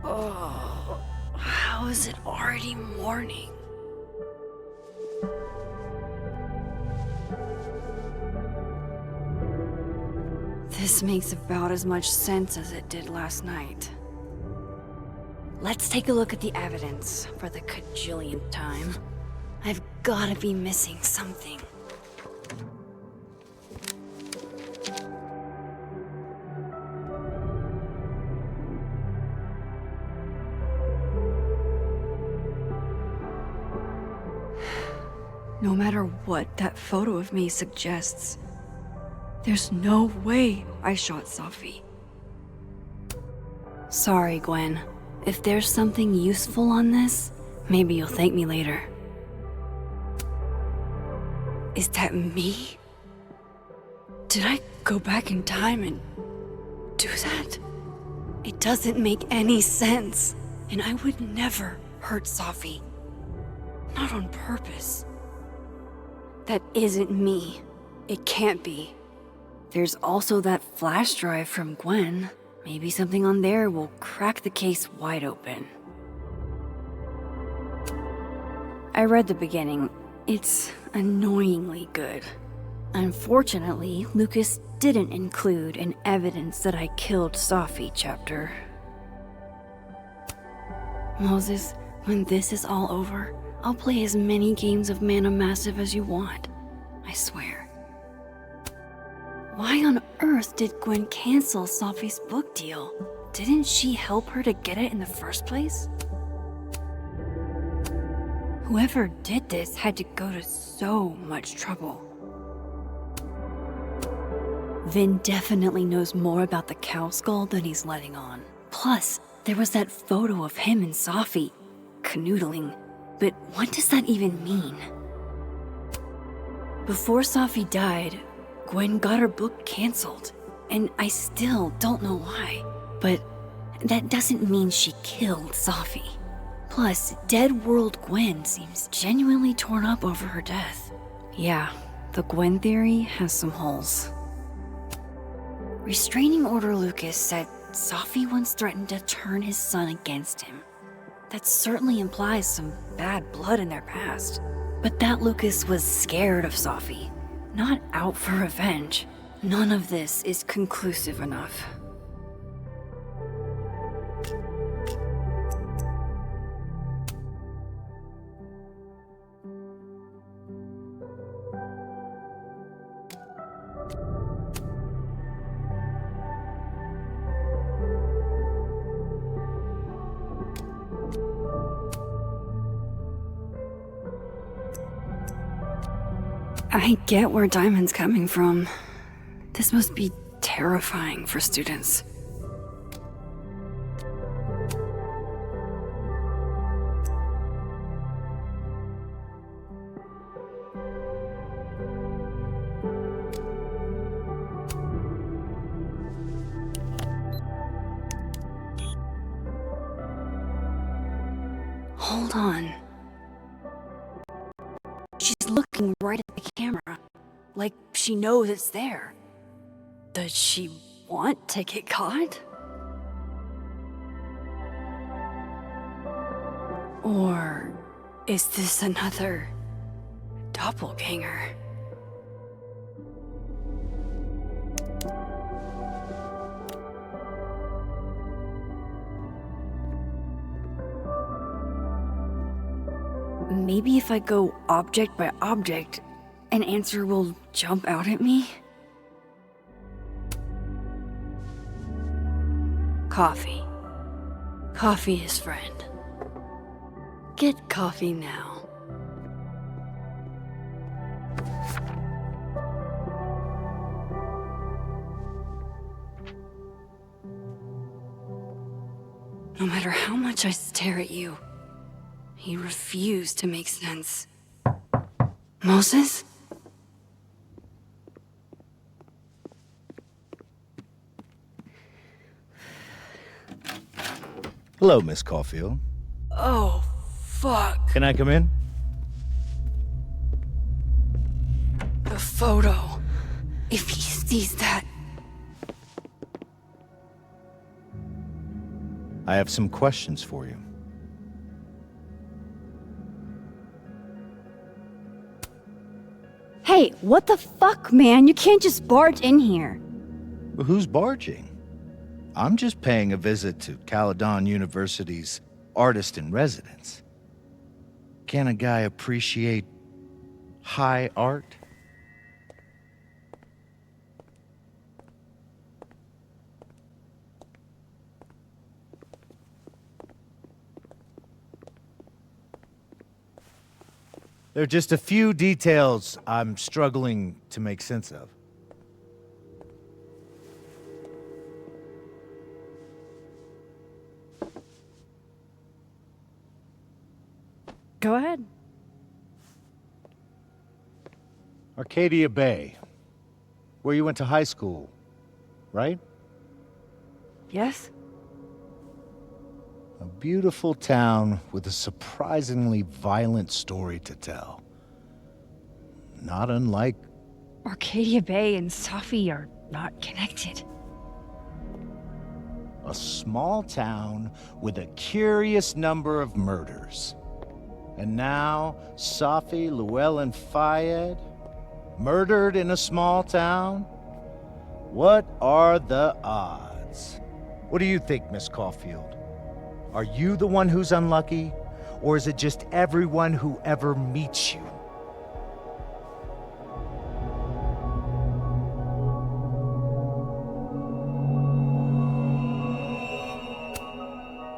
Oh, how is it already morning? This makes about as much sense as it did last night. Let's take a look at the evidence for the cajillionth time. I've gotta be missing something. No matter what that photo of me suggests, there's no way I shot Safi. Sorry, Gwen. If there's something useful on this, maybe you'll thank me later. Is that me? Did I go back in time and do that? It doesn't make any sense, and I would never hurt Safi. Not on purpose. That isn't me. It can't be. There's also that flash drive from Gwen. Maybe something on there will crack the case wide open. I read the beginning. It's annoyingly good. Unfortunately, Lucas didn't include an evidence that I killed Safi chapter. Moses, when this is all over, I'll play as many games of Mana Massive as you want. I swear. Why on earth did Gwen cancel Safi's book deal? Didn't she help her to get it in the first place? Whoever did this had to go to so much trouble. Vin definitely knows more about the cow skull than he's letting on. Plus, there was that photo of him and Safi canoodling. But what does that even mean? Before Safi died, Gwen got her book canceled, and I still don't know why. But that doesn't mean she killed Safi. Plus, Dead World Gwen seems genuinely torn up over her death. Yeah, the Gwen theory has some holes. Restraining Order Lucas said Safi once threatened to turn his son against him. That certainly implies some bad blood in their past. But that Lucas was scared of Safi, not out for revenge. None of this is conclusive enough. I get where Diamond's coming from. This must be terrifying for students. Hold on. She's looking right at the camera, like she knows it's there. Does she want to get caught? Or is this another doppelganger? Maybe if I go object by object, an answer will jump out at me? Coffee. Coffee is friend. Get coffee now. No matter how much I stare at you, he refused to make sense. Moses? Hello, Miss Caulfield. Oh, fuck. Can I come in? The photo. If he sees that... I have some questions for you. Hey, what the fuck, man? You can't just barge in here. Who's barging? I'm just paying a visit to Caledon University's artist in residence. Can a guy appreciate high art? There are just a few details I'm struggling to make sense of. Go ahead. Arcadia Bay, where you went to high school, right? Yes? A beautiful town with a surprisingly violent story to tell. Not unlike... Arcadia Bay and Safi are not connected. a small town with a curious number of murders. And now, Safi, Llewellyn Fayed, murdered in a small town? What are the odds? What do you think, Miss Caulfield? Are you the one who's unlucky? Or is it just everyone who ever meets you?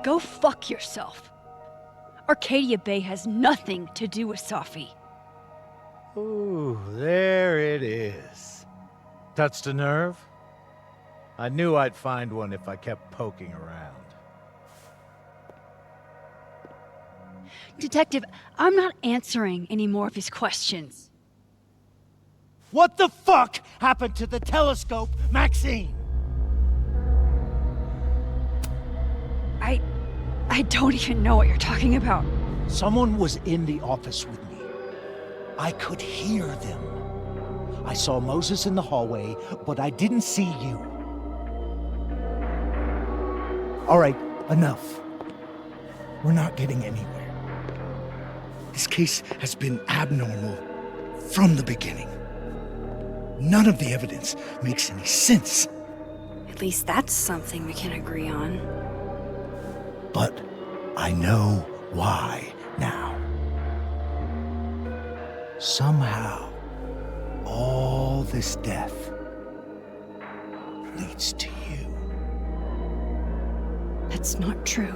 Go fuck yourself. Arcadia Bay has nothing to do with Safi. Ooh, there it is. Touched a nerve? I knew I'd find one if I kept poking around. Detective, I'm not answering any more of his questions. What the fuck happened to the telescope, Maxine? I don't even know what you're talking about. Someone was in the office with me. I could hear them. I saw Moses in the hallway, but I didn't see you. All right, enough. We're not getting anywhere. This case has been abnormal from the beginning. None of the evidence makes any sense. At least that's something we can agree on. But I know why now. Somehow, all this death leads to you. That's not true.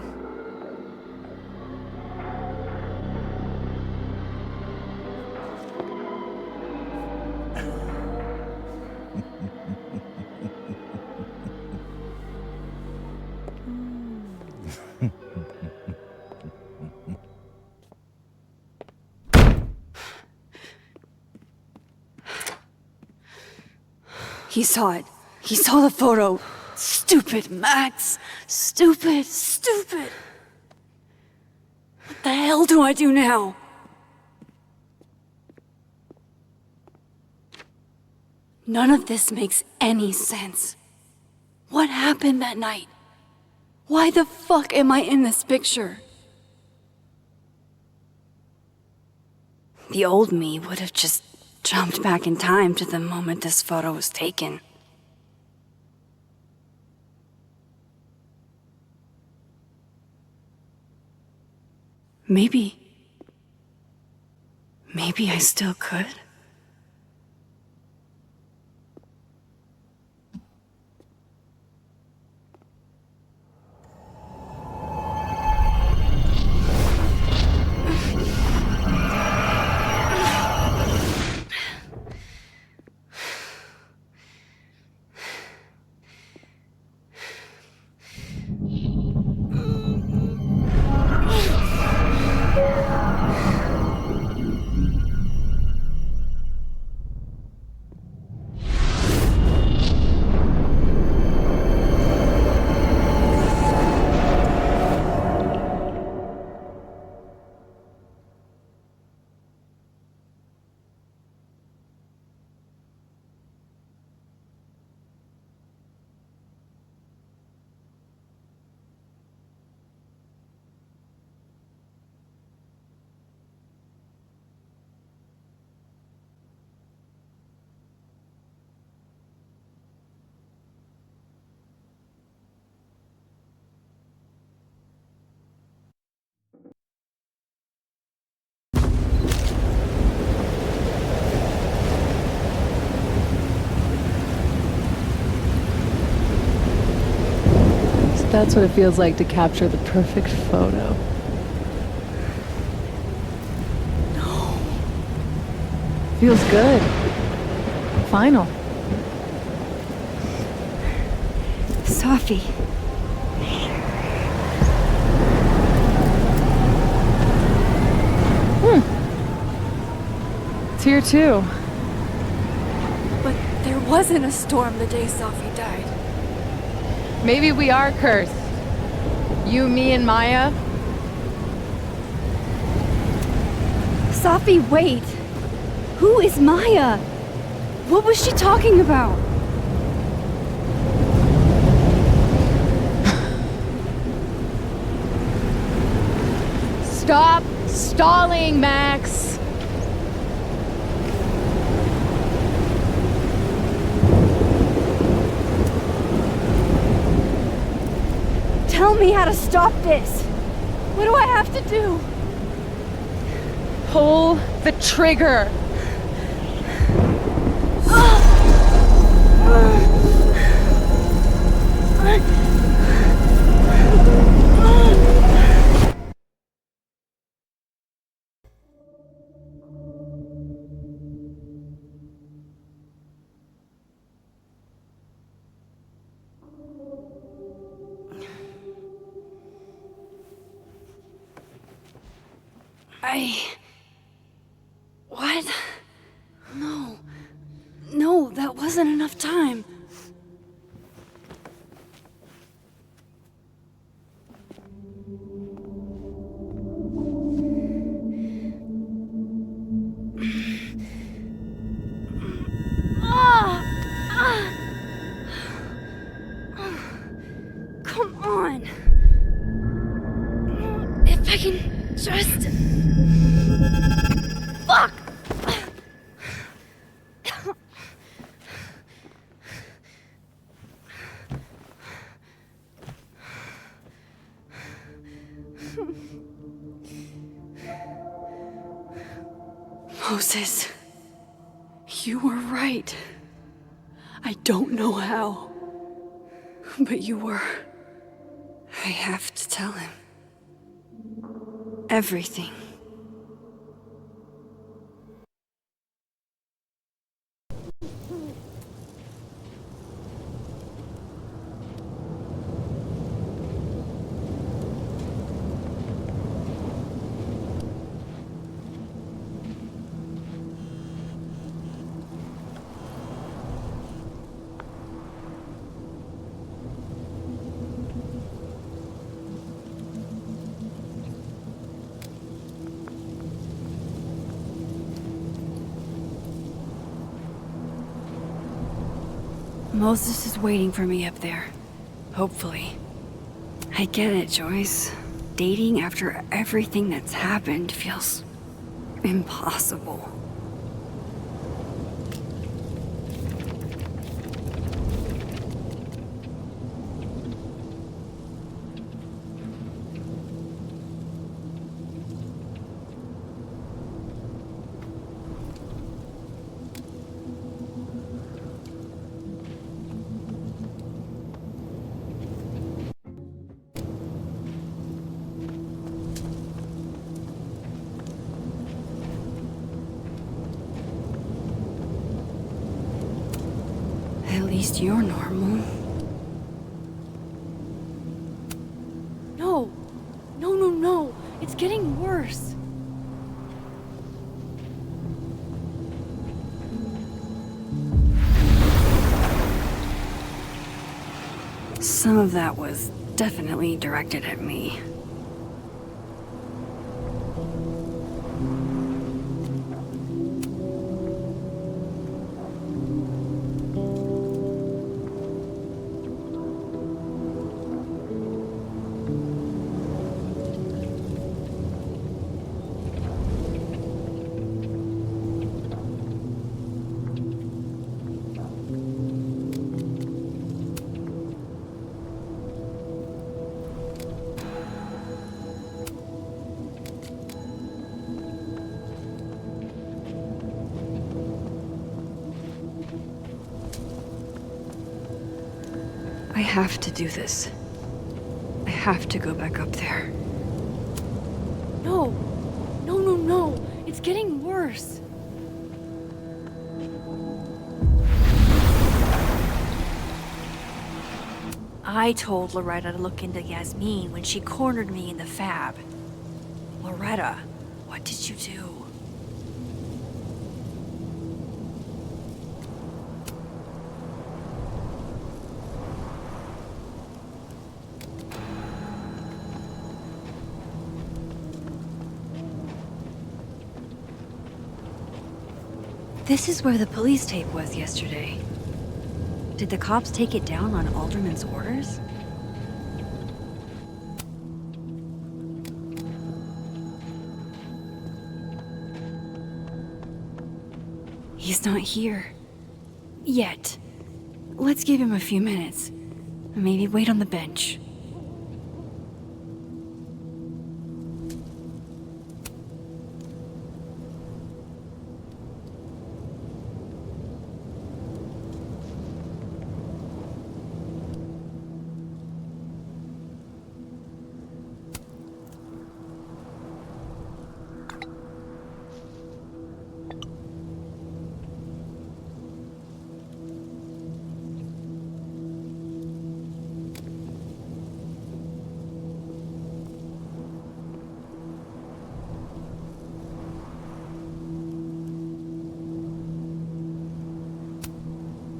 He saw it. He saw the photo. Stupid Max. Stupid, stupid. What the hell do I do now? None of this makes any sense. What happened that night? Why the fuck am I in this picture? The old me would have just jumped back in time to the moment this photo was taken. Maybe I still could. That's what it feels like to capture the perfect photo. No. Feels good. Final. Sophie. It's here too. But there wasn't a storm the day Sophie died. Maybe we are cursed. You, me, and Maya. Sophie, wait. Who is Maya? What was she talking about? Stop stalling, Max! Tell me how to stop this. What do I have to do? Pull the trigger! What? No. No, that wasn't enough time. Come on. If I can just... Fuck! Moses, you were right. I don't know how, but you were. I have to tell him. Everything. Moses is waiting for me up there. Hopefully. I get it, Joyce. Dating after everything that's happened feels... impossible. At least you're normal. No! No, no, no! It's getting worse! Some of that was definitely directed at me. I have to do this. have to go back up there. No! No, no, no! It's getting worse! I told Loretta to look into Yasmin when she cornered me in the fab. Loretta, what did you do? This is where the police tape was yesterday. Did the cops take it down on Alderman's orders? He's not here. Yet. Let's give him a few minutes. Maybe wait on the bench.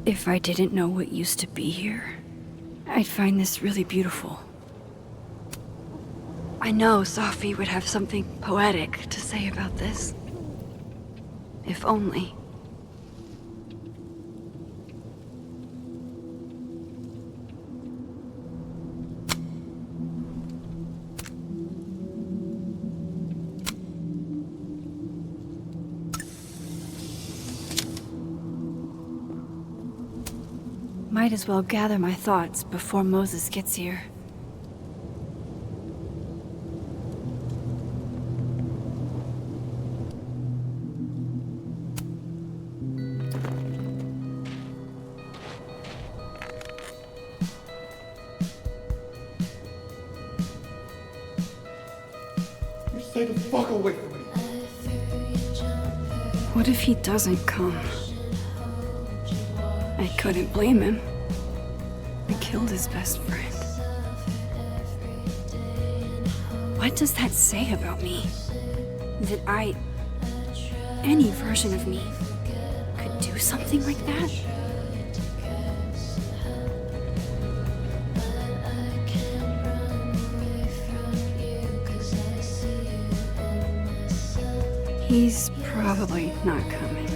If I didn't know what used to be here, I'd find this really beautiful. I know Sophie would have something poetic to say about this. If only. Might as well gather my thoughts before Moses gets here. You stay the fuck away from me. What if he doesn't come? I couldn't blame him. I killed his best friend. What does that say about me? That any version of me, could do something like that? He's probably not coming.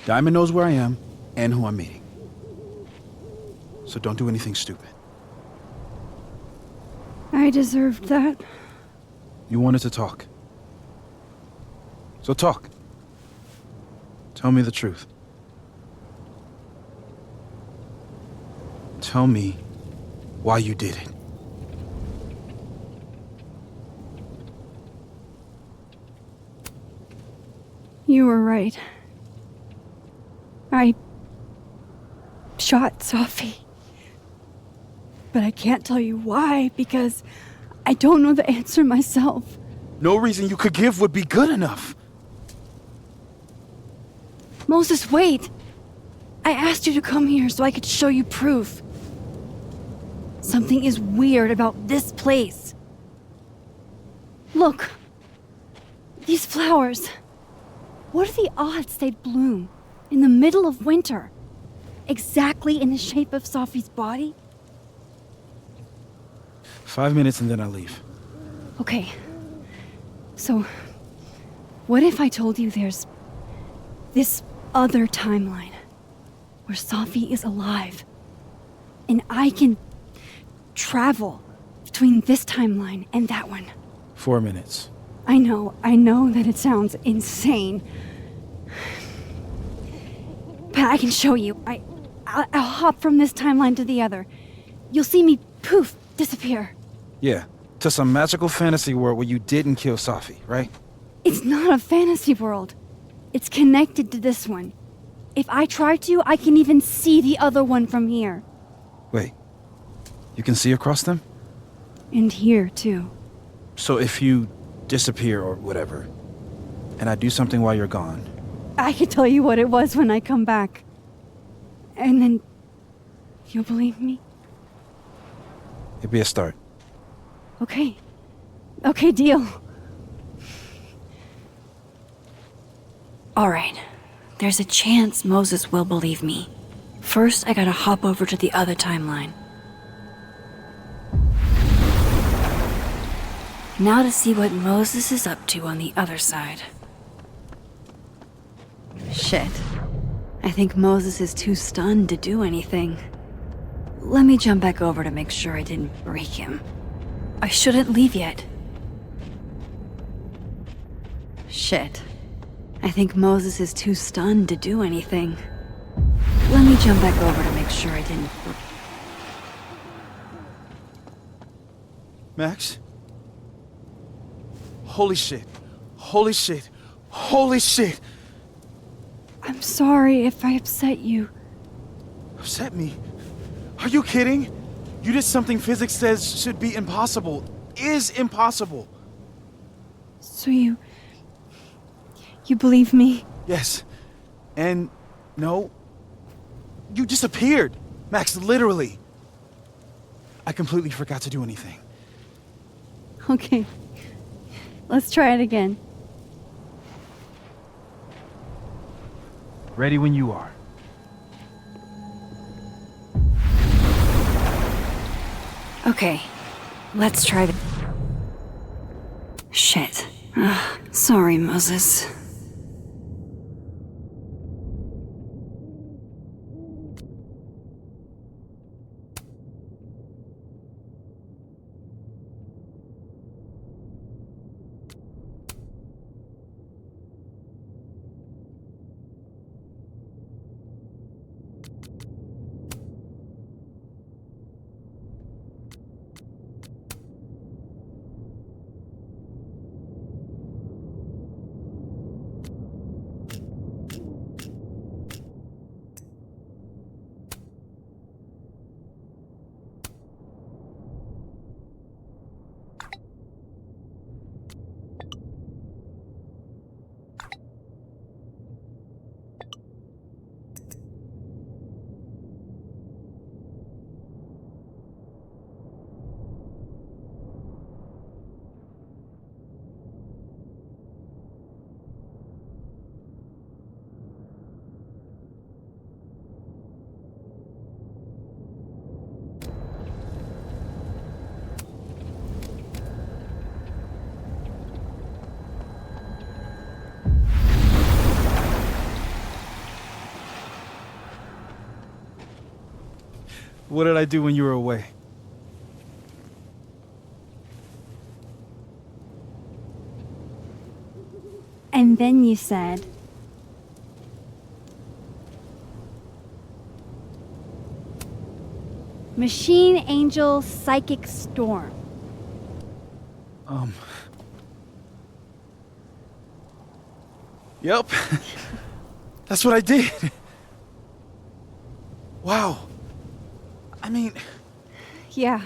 Diamond knows where I am and who I'm meeting. So don't do anything stupid. I deserved that. You wanted to talk. So talk. Tell me the truth. Tell me why you did it. You were right. I shot Sophie. But I can't tell you why, because I don't know the answer myself. No reason you could give would be good enough. Moses, wait! I asked you to come here so I could show you proof. Something is weird about this place. Look. These flowers. What are the odds they'd bloom in the middle of winter? Exactly in the shape of Sophie's body? 5 minutes and then I leave. Okay. So, what if I told you there's this other timeline where Sophie is alive and I can travel between this timeline and that one? 4 minutes. I know that it sounds insane. But I can show you. I'll hop from this timeline to the other. You'll see me, poof, disappear. Yeah, to some magical fantasy world where you didn't kill Sophie, right? It's not a fantasy world. It's connected to this one. If I try to, I can even see the other one from here. Wait, you can see across them? And here, too. So if you disappear or whatever, and I do something while you're gone, I can tell you what it was when I come back. And then you'll believe me? it'd be a start. Okay. Okay, deal. Alright, there's a chance Moses will believe me. First, I gotta hop over to the other timeline. Now to see what Moses is up to on the other side. Shit. I think Moses is too stunned to do anything. Let me jump back over to make sure I didn't break him. I shouldn't leave yet. Shit. I think Moses is too stunned to do anything. Let me jump back over to make sure I didn't... Max? Holy shit. Holy shit. Holy shit! I'm sorry if I upset you. Upset me? Are you kidding? You did something physics says should be impossible. Is impossible. So you believe me? Yes. And no. You disappeared. Max, literally. I completely forgot to do anything. Okay. Let's try it again. Ready when you are. Okay, let's try the... Shit. Sorry, Moses. What did I do when you were away? And then you said, Machine Angel Psychic Storm. Yep. That's what I did. Wow. I mean... Yeah,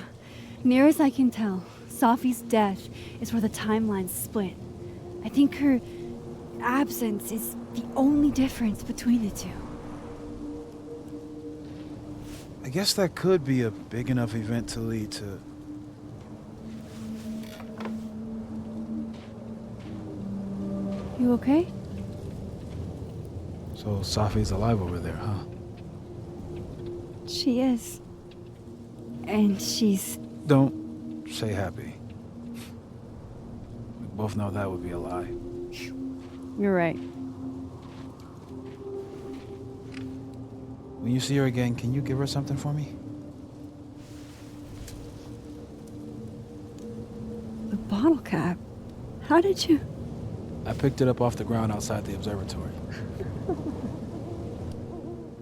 near as I can tell, Sophie's death is where the timelines split. I think her absence is the only difference between the two. I guess that could be a big enough event to lead to... You okay? So Sophie's alive over there, huh? She is. And she's... Don't say happy. We both know that would be a lie. You're right. When you see her again, can you give her something for me? The bottle cap? How did you... I picked it up off the ground outside the observatory.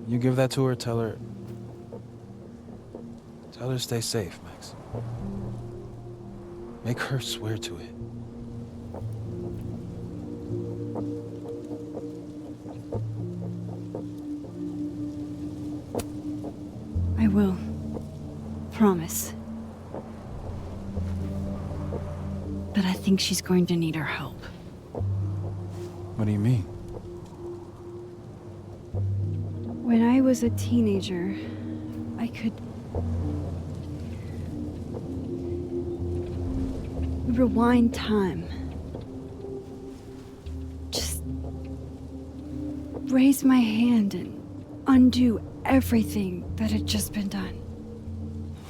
You give that to her, tell her to stay safe, Max. Make her swear to it. I will. Promise. But I think she's going to need our help. What do you mean? When I was a teenager, I could rewind time. Just raise my hand and undo everything that had just been done.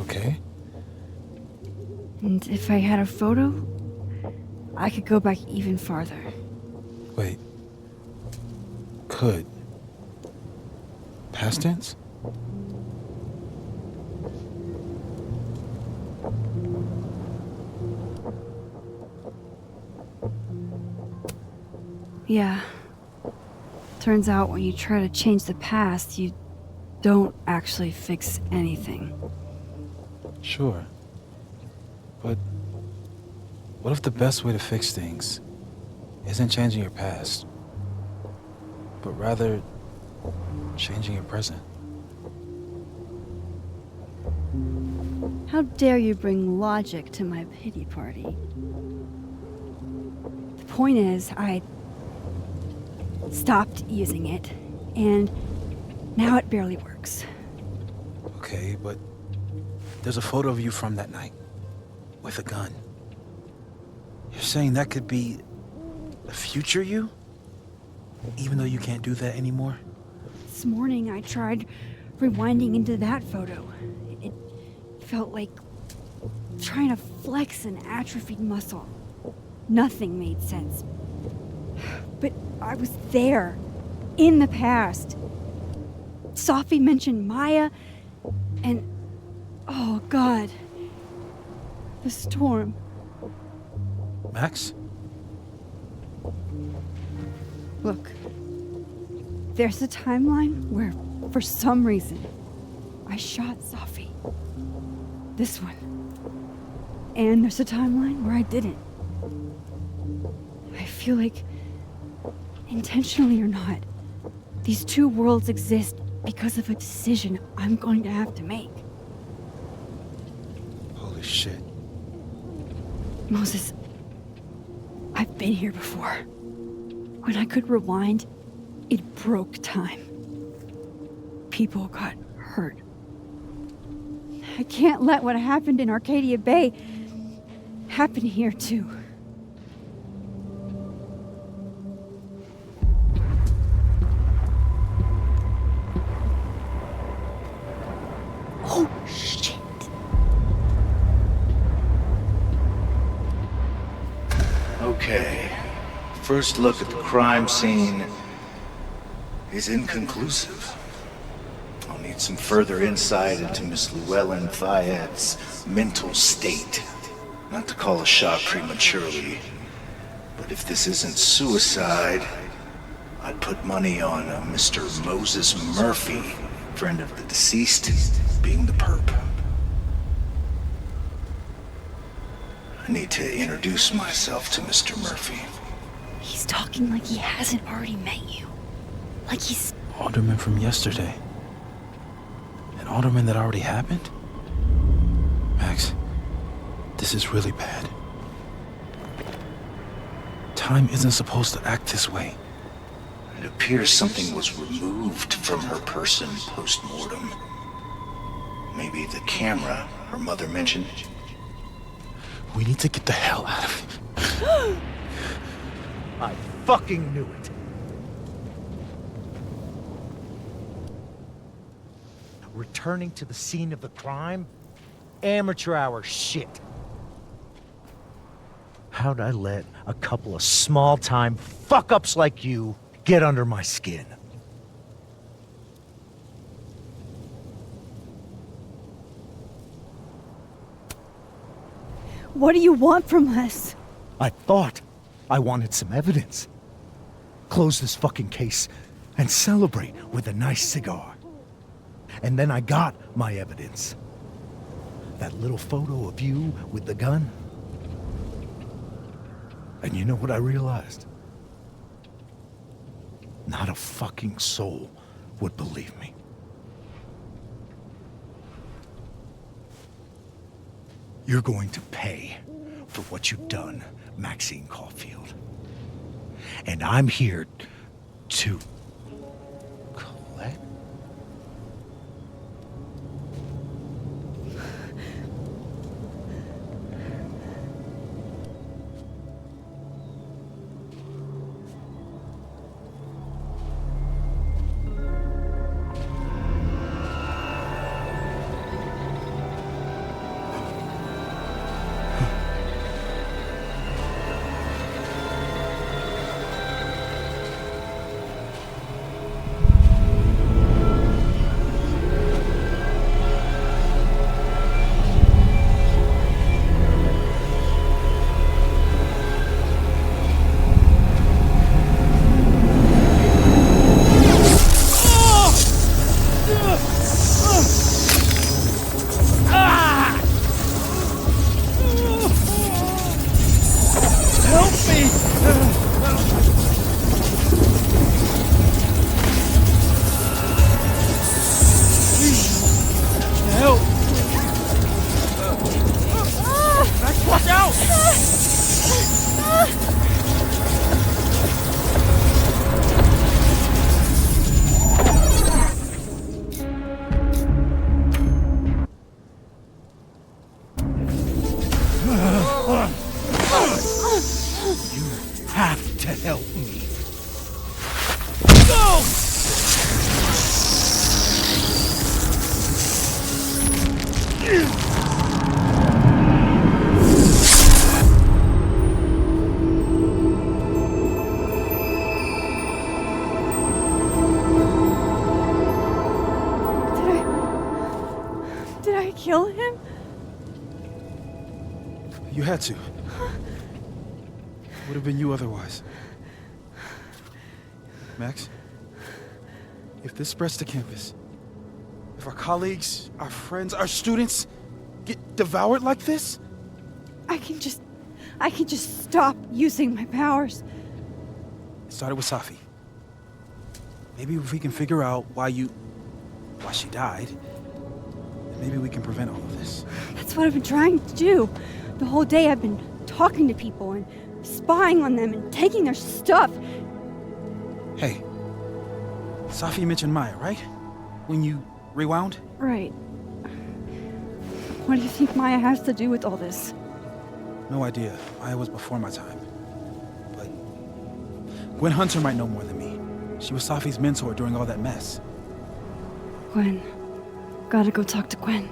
Okay. And if I had a photo, I could go back even farther. Wait. Could. Past tense? Yeah. Turns out when you try to change the past, you don't actually fix anything. Sure. But what if the best way to fix things isn't changing your past, but rather changing your present? How dare you bring logic to my pity party? The point is, I stopped using it, and now it barely works. Okay, but there's a photo of you from that night with a gun. You're saying that could be the future you? Even though you can't do that anymore? This morning I tried rewinding into that photo. It felt like trying to flex an atrophied muscle. Nothing made sense. But I was there, in the past. Sophie mentioned Maya, and oh God, the storm. Max? Look, there's a timeline where, for some reason, I shot Sophie. This one. And there's a timeline where I didn't. I feel like, intentionally or not, these two worlds exist because of a decision I'm going to have to make. Holy shit. Moses, I've been here before. When I could rewind, it broke time. People got hurt. I can't let what happened in Arcadia Bay happen here too. Oh, shit. Okay. First look at the crime scene is inconclusive. On the need some further insight into Miss Llewellyn Fayette's mental state. Not to call a shot prematurely, but if this isn't suicide, I'd put money on Mr. Moses Murphy, friend of the deceased, being the perp. I need to introduce myself to Mr. Murphy. He's talking like he hasn't already met you. Like he's... Alderman from yesterday. An alderman that already happened? Max, this is really bad. Time isn't supposed to act this way. It appears something was removed from her person post-mortem. Maybe the camera her mother mentioned. We need to get the hell out of here. I fucking knew it. Returning to the scene of the crime? Amateur hour shit. How'd I let a couple of small-time fuck-ups like you get under my skin? What do you want from us? I thought I wanted some evidence. Close this fucking case and celebrate with a nice cigar. And then I got my evidence. That little photo of you with the gun. And you know what I realized? Not a fucking soul would believe me. You're going to pay for what you've done, Maxine Caulfield. And I'm here to collect. Have to help me. Go! Did I kill him? You had to. Would have been you otherwise. Max, if this spreads to campus, if our colleagues, our friends, our students get devoured like this, I can just stop using my powers. it started with Safi. Maybe if we can figure out why she died, maybe we can prevent all of this. That's what I've been trying to do. The whole day I've been talking to people and spying on them and taking their stuff. Hey, Safi mentioned Maya, right? When you rewound? Right. What do you think Maya has to do with all this? No idea. Maya was before my time. But Gwen Hunter might know more than me. She was Safi's mentor during all that mess. Gwen. Gotta go talk to Gwen.